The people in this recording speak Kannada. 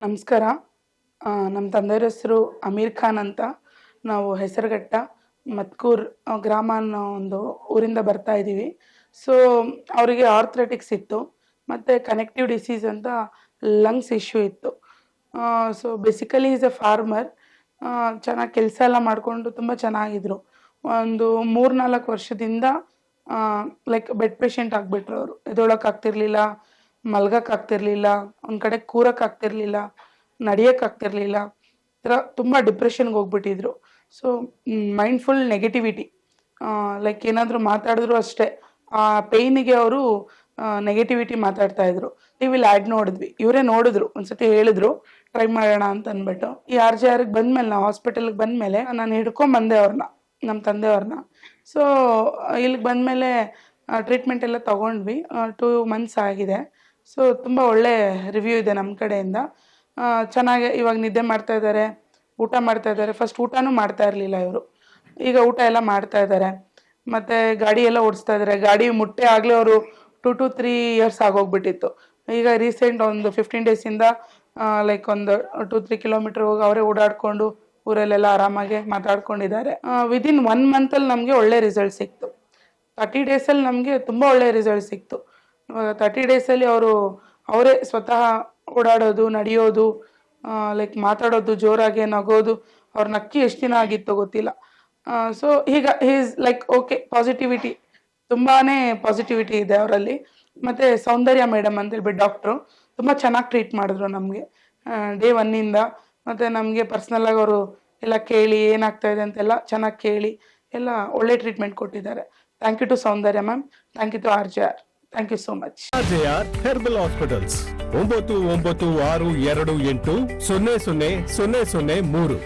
ನಮಸ್ಕಾರ. ನಮ್ಮ ತಂದೆಯವ್ರ ಹೆಸರು ಅಮೀರ್ ಖಾನ್ ಅಂತ. ನಾವು ಹೆಸರುಘಟ್ಟ ಮತ್ಕೂರ್ ಗ್ರಾಮ ಅನ್ನೋ ಒಂದು ಊರಿಂದ ಬರ್ತಾ ಇದ್ದೀವಿ. ಸೊ ಅವರಿಗೆ ಆರ್ಥ್ರೆಟಿಕ್ಸ್ ಇತ್ತು ಮತ್ತು ಕನೆಕ್ಟಿವ್ ಡಿಸೀಸ್ ಅಂತ ಲಂಗ್ಸ್ ಇಶ್ಯೂ ಇತ್ತು. So basically is A farmer. ಚೆನ್ನಾಗಿ ಕೆಲಸ ಎಲ್ಲ ಮಾಡಿಕೊಂಡು ತುಂಬ ಚೆನ್ನಾಗಿದ್ರು. ಒಂದು 3-4 ವರ್ಷದಿಂದ ಲೈಕ್ ಬೆಡ್ ಪೇಷಂಟ್ ಆಗಿಬಿಟ್ರು. ಅವರು ಎದೊಳಕ್ಕಾಗ್ತಿರ್ಲಿಲ್ಲ, ಮಲ್ಗೋಕ್ಕಾಗ್ತಿರ್ಲಿಲ್ಲ, ಒಂದು ಕಡೆ ಕೂರಕ್ಕಾಗ್ತಿರ್ಲಿಲ್ಲ, ನಡೆಯೋಕ್ಕಾಗ್ತಿರ್ಲಿಲ್ಲ. ಈ ಥರ ತುಂಬ ಡಿಪ್ರೆಷನ್ಗೆ ಹೋಗ್ಬಿಟ್ಟಿದ್ರು. ಸೊ ಮೈಂಡ್ಫುಲ್ ನೆಗೆಟಿವಿಟಿ, ಲೈಕ್ ಏನಾದರೂ ಮಾತಾಡಿದ್ರು ಅಷ್ಟೇ ಆ ಪೇಯ್ನಿಗೆ ಅವರು ನೆಗೆಟಿವಿಟಿ ಮಾತಾಡ್ತಾಯಿದ್ರು. ಟಿ ವಿಲಿ ಆ್ಯಡ್ ನೋಡಿದ್ವಿ, ಇವರೇ ನೋಡಿದ್ರು, ಒಂದ್ಸತಿ ಹೇಳಿದ್ರು ಟ್ರೈ ಮಾಡೋಣ ಅಂತ ಅಂದ್ಬಿಟ್ಟು. ಈ RJRಗೆ ಬಂದಮೇಲೆ, ನಾವು ಹಾಸ್ಪಿಟಲ್ಗೆ ಬಂದಮೇಲೆ ನಾನು ಹಿಡ್ಕೊಂಬಂದೆ ಅವ್ರನ್ನ, ನಮ್ಮ ತಂದೆಯವ್ರನ್ನ. ಸೊ ಇಲ್ಲಿಗೆ ಬಂದಮೇಲೆ ಟ್ರೀಟ್ಮೆಂಟ್ ಎಲ್ಲ ತೊಗೊಂಡ್ವಿ. 2 months ಆಗಿದೆ. ಸೊ ತುಂಬ ಒಳ್ಳೆ ರಿವ್ಯೂ ಇದೆ ನಮ್ಮ ಕಡೆಯಿಂದ. ಚೆನ್ನಾಗಿ ಇವಾಗ ನಿದ್ದೆ ಮಾಡ್ತಾ ಇದ್ದಾರೆ, ಊಟ ಮಾಡ್ತಾ ಇದ್ದಾರೆ. ಫಸ್ಟ್ ಊಟನೂ ಮಾಡ್ತಾ ಇರಲಿಲ್ಲ ಇವರು, ಈಗ ಊಟ ಎಲ್ಲ ಮಾಡ್ತಾ ಇದ್ದಾರೆ. ಮತ್ತು ಗಾಡಿ ಎಲ್ಲ ಓಡಿಸ್ತಾ ಇದ್ದಾರೆ. ಗಾಡಿ ಮುಟ್ಟೆ ಆಗಲೇ ಅವರು 2 to 3 years ಆಗೋಗ್ಬಿಟ್ಟಿತ್ತು. ಈಗ ರೀಸೆಂಟ್ ಒಂದು 15 days ಲೈಕ್ ಒಂದು 2-3 kilometer ಹೋಗಿ ಅವರೇ ಓಡಾಡಿಕೊಂಡು ಊರಲ್ಲೆಲ್ಲ ಆರಾಮಾಗಿ ಮಾತಾಡ್ಕೊಂಡಿದ್ದಾರೆ. ವಿದಿನ್ 1 month ನಮಗೆ ಒಳ್ಳೆ ರಿಸಲ್ಟ್ ಸಿಕ್ತು. 30 days ನಮಗೆ ತುಂಬ ಒಳ್ಳೆ ರಿಸಲ್ಟ್ ಸಿಕ್ತು. 30 days ಅವರೇ ಸ್ವತಃ ಓಡಾಡೋದು, ನಡೆಯೋದು, ಲೈಕ್ ಮಾತಾಡೋದು, ಜೋರಾಗಿ ನಗೋದು. ಅವ್ರ ನಕ್ಕಿ ಎಷ್ಟು ದಿನ ಆಗಿತ್ತು ಗೊತ್ತಿಲ್ಲ. ಸೊ ಈಗ ಈಸ್ ಲೈಕ್ ಓಕೆ, ಪಾಸಿಟಿವಿಟಿ, ತುಂಬಾ ಪಾಸಿಟಿವಿಟಿ ಇದೆ ಅವರಲ್ಲಿ. ಮತ್ತು ಸೌಂದರ್ಯ ಮೇಡಮ್ ಅಂತೇಳ್ಬಿಟ್ಟು ಡಾಕ್ಟ್ರು ತುಂಬ ಚೆನ್ನಾಗಿ ಟ್ರೀಟ್ ಮಾಡಿದ್ರು ನಮಗೆ Day 1 ಮತ್ತು ನಮಗೆ ಪರ್ಸ್ನಲಾಗಿ ಅವರು ಎಲ್ಲ ಕೇಳಿ ಏನಾಗ್ತಾಯಿದೆ ಅಂತೆಲ್ಲ ಚೆನ್ನಾಗಿ ಕೇಳಿ ಎಲ್ಲ ಒಳ್ಳೆ ಟ್ರೀಟ್ಮೆಂಟ್ ಕೊಟ್ಟಿದ್ದಾರೆ. Thank you to Soundarya ma'am, thank you to RJR, thank you so much. RJR herbal hospitals 9962280003